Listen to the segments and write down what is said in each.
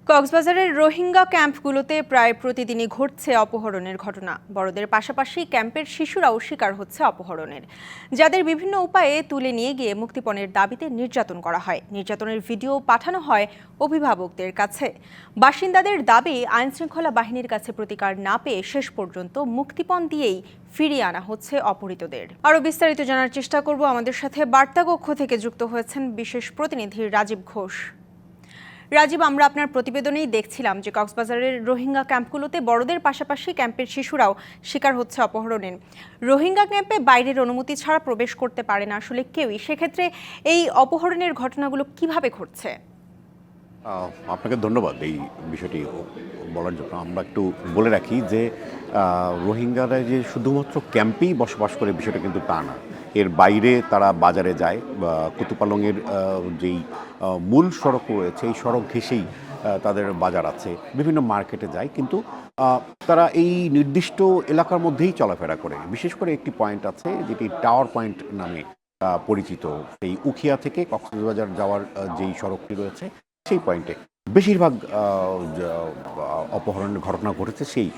কক্সবাজারের রোহিঙ্গা ক্যাম্পগুলোতে প্রায় প্রতিদিনই ঘটছে অপহরণের ঘটনা। বড়দের পাশাপাশি ক্যাম্পের শিশুরাও শিকার হচ্ছে অপহরণের, যাদের বিভিন্ন উপায়ে তুলে নিয়ে গিয়ে মুক্তিপণের দাবিতে নির্যাতন করা হয়। নির্যাতনের ভিডিও পাঠানো হয় অভিভাবকদের কাছে। বাসিন্দাদের দাবি, আইনশৃঙ্খলা বাহিনীর কাছে প্রতিকার না পেয়ে শেষ পর্যন্ত মুক্তিপণ দিয়েই ফিরিয়ে আনা হচ্ছে অপহৃতদের। আরও বিস্তারিত জানার চেষ্টা করব। আমাদের সাথে বার্তা কক্ষ থেকে যুক্ত হয়েছেন বিশেষ প্রতিনিধি রাজীব ঘোষ। রাজীব, আমরা আপনার প্রতিবেদনেই দেখছিলাম যে কক্সবাজারের রোহিঙ্গা ক্যাম্পগুলোতে বড়দের পাশাপাশি ক্যাম্পের শিশুরাও শিকার হচ্ছে অপহরণের। রোহিঙ্গা ক্যাম্পে বাইরের অনুমতি ছাড়া প্রবেশ করতে পারে না আসলে কেউই। সেক্ষেত্রে এই অপহরণের ঘটনাগুলো কিভাবে ঘটছে? আপনাকে ধন্যবাদ এই বিষয়টি বলার জন্য। আমরা একটু বলে রাখি যে রোহিঙ্গারা যে শুধুমাত্র ক্যাম্পেই বসবাস করে বিষয়টা কিন্তু তা না। এর বাইরে তারা বাজারে যায়, কুতুপালংয়ের যেই মূল সড়ক রয়েছে এই সড়ক ঘেঁষেই তাদের বাজার আছে, বিভিন্ন মার্কেটে যায়, কিন্তু তারা এই নির্দিষ্ট এলাকার মধ্যেই চলাফেরা করে। বিশেষ করে একটি পয়েন্ট আছে যেটি টাওয়ার পয়েন্ট নামে পরিচিত। সেই উখিয়া থেকে কক্সবাজার যাওয়ার যেই সড়কটি রয়েছে সেই পয়েন্টে বেশিরভাগ অপহরণের ঘটনা ঘটেছে সেই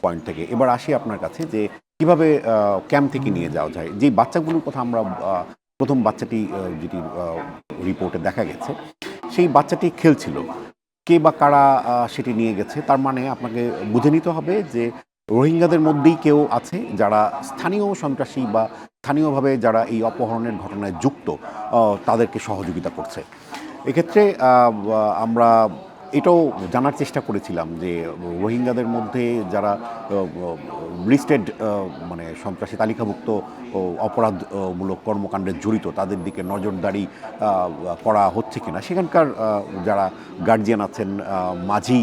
পয়েন্ট থেকে। এবার আসি আপনার কাছে যে কিভাবে ক্যাম্প থেকে নিয়ে যাওয়া যায়। যে বাচ্চাগুলোর কথা আমরা প্রথম বাচ্চাটি যেটি রিপোর্টে দেখা গেছে, সেই বাচ্চাটি খেলছিল। কে বা কারা সেটি নিয়ে গেছে, তার মানে আপনাকে বুঝে নিতে হবে যে রোহিঙ্গাদের মধ্যেই কেউ আছে যারা স্থানীয় সন্ত্রাসী বা স্থানীয়ভাবে যারা এই অপহরণের ঘটনায় যুক্ত, তাদেরকে সহযোগিতা করছে। এক্ষেত্রে আমরা এটাও জানার চেষ্টা করেছিলাম যে রোহিঙ্গাদের মধ্যে যারা লিস্টেড মানে সন্ত্রাসী তালিকাভুক্ত অপরাধমূলক কর্মকাণ্ডে জড়িত তাদের দিকে নজরদারি করা হচ্ছে কিনা। সেখানকার যারা গার্জিয়ান আছেন, মাঝি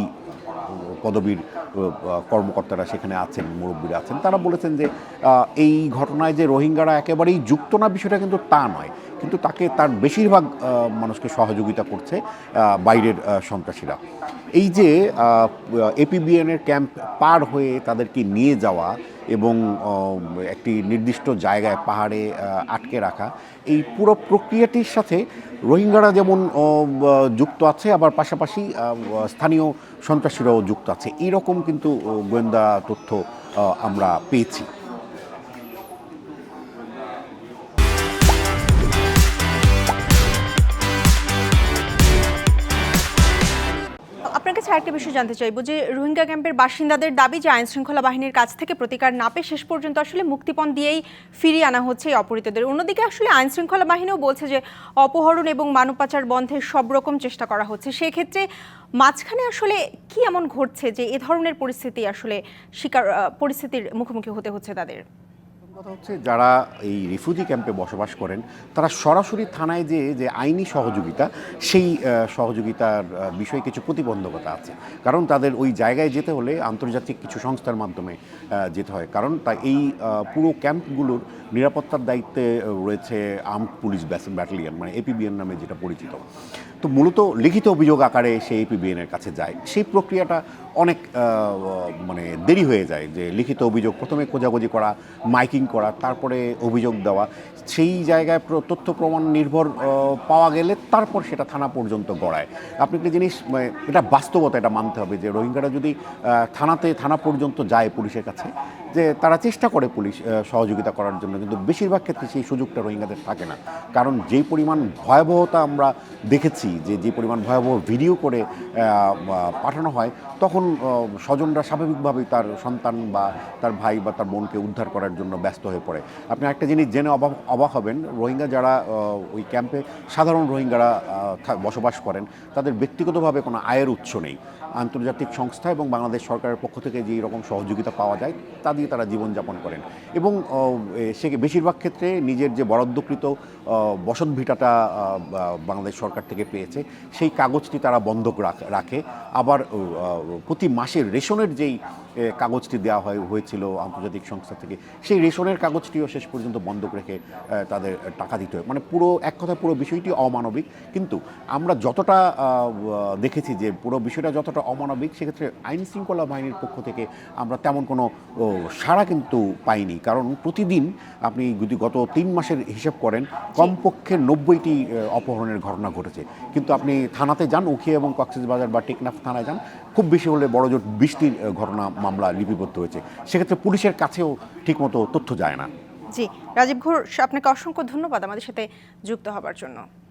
পদবীর কর্মকর্তারা সেখানে আছেন, মুরব্বীরা আছেন, তারা বলেছেন যে এই ঘটনায় যে রোহিঙ্গারা একেবারেই যুক্ত না বিষয়টা কিন্তু তা নয়, কিন্তু তাকে তার বেশিরভাগ মানুষকে সহযোগিতা করছে বাইরের সন্ত্রাসীরা। এই যে এপিবিএনের ক্যাম্প পার হয়ে তাদেরকে নিয়ে যাওয়া এবং একটি নির্দিষ্ট জায়গায় পাহাড়ে আটকে রাখা, এই পুরো প্রক্রিয়াটির সাথে রোহিঙ্গারা যেমন যুক্ত আছে, আবার পাশাপাশি স্থানীয় সন্ত্রাসীরাও যুক্ত আছে, এরকম কিন্তু গোয়েন্দা তথ্য আমরা পেয়েছি। আপনার কাছে আরেকটা বিষয় জানতে চাইবো যে রোহিঙ্গা ক্যাম্পের বাসিন্দাদের দাবি যে আইনশৃঙ্খলা বাহিনীর কাছ থেকে প্রতিকার না পেয়ে শেষ পর্যন্ত আসলে মুক্তিপণ দিয়েই ফিরিয়ে আনা হচ্ছে এই অপহৃতদের। অন্যদিকে আসলে আইনশৃঙ্খলা বাহিনীও বলছে যে অপহরণ এবং মানব পাচার বন্ধে সব রকম চেষ্টা করা হচ্ছে। সেক্ষেত্রে মাঝখানে আসলে কি এমন ঘটছে যে এ ধরনের পরিস্থিতির মুখোমুখি হতে হচ্ছে তাদের? কথা হচ্ছে, যারা এই রিফিউজি ক্যাম্পে বসবাস করেন তারা সরাসরি থানায় যে আইনি সহযোগিতা, সেই সহযোগিতার বিষয়ে কিছু প্রতিবন্ধকতা আছে। কারণ তাদের ওই জায়গায় যেতে হলে আন্তর্জাতিক কিছু সংস্থার মাধ্যমে যেতে হয়। কারণ এই পুরো ক্যাম্পগুলোর নিরাপত্তার দায়িত্বে রয়েছে আর্মড পুলিশ ব্যাটালিয়ন, মানে এপিবিএন নামে যেটা পরিচিত। তো মূলত লিখিত অভিযোগ আকারে সেই এপিবিএনের কাছে যায়। সেই প্রক্রিয়াটা অনেক মানে দেরি হয়ে যায়, যে লিখিত অভিযোগ প্রথমে খোঁজাখুঁজি করা, মাইকিং করা, তারপরে অভিযোগ দেওয়া, সেই জায়গায় তথ্য প্রমাণ নির্ভর পাওয়া গেলে তারপর সেটা থানা পর্যন্ত গড়ায়। আপনি একটা জিনিস, এটা বাস্তবতা, এটা মানতে হবে যে রোহিঙ্গারা যদি থানা পর্যন্ত যায় পুলিশের কাছে, যে তারা চেষ্টা করে পুলিশ সহযোগিতা করার জন্য, কিন্তু বেশিরভাগ ক্ষেত্রে সেই সুযোগটা রোহিঙ্গাদের থাকে না। কারণ যেই পরিমাণ ভয়াবহতা আমরা দেখেছি, যে পরিমাণ ভয়াবহ ভিডিও করে পাঠানো হয়, তখন স্বজনরা স্বাভাবিকভাবেই তার সন্তান বা তার ভাই বা তার বোনকে উদ্ধার করার জন্য ব্যস্ত হয়ে পড়ে। আপনি একটা জিনিস জেনে অবাক হবেন, রোহিঙ্গা যারা ওই ক্যাম্পে সাধারণ রোহিঙ্গারা বসবাস করেন, তাদের ব্যক্তিগতভাবে কোনো আয়ের উৎস নেই। আন্তর্জাতিক সংস্থা এবং বাংলাদেশ সরকারের পক্ষ থেকে যে রকম সহযোগিতা পাওয়া যায় তা দিয়ে তারা জীবনযাপন করেন, এবং সে বেশিরভাগ ক্ষেত্রে নিজের যে বরাদ্দকৃত বসত ভিটাটা বাংলাদেশ সরকার থেকে পেয়েছে সেই কাগজটি তারা বন্ধক রাখে। আবার প্রতি মাসের রেশনের যেই কাগজটি দেওয়া হয়েছিল আন্তর্জাতিক সংস্থা থেকে, সেই রেশনের কাগজটিও শেষ পর্যন্ত বন্ধক রেখে তাদের টাকা দিতে হয়। মানে এক কথায় পুরো বিষয়টি অমানবিক। কিন্তু আমরা যতটা দেখেছি যে পুরো বিষয়টা যতটা অমানবিক, সেক্ষেত্রে আইন শৃঙ্খলা বাহিনীর পক্ষ থেকে আমরা তেমন কোনো সাড়া কিন্তু পাইনি, কারণ প্রতিদিন আপনি যদি গত ৩ মাসের হিসাব করেন কমপক্ষে ৯০টি অপহরণের ঘটনা ঘটেছে। কিন্তু আপনি থানাতে যান, উখিয়া এবং কক্সবাজার বা টেকনাফ থানায় যান, খুব বেশি হলে বড় জোর ২০টির ঘটনা মামলা লিপিবদ্ধ হয়েছে। সেক্ষেত্রে পুলিশের কাছেও ঠিকমতো তথ্য যায় না। জি, রাজীব ঘোষ, আপনাকে অসংখ্য ধন্যবাদ আমাদের সাথে যুক্ত হবার জন্য।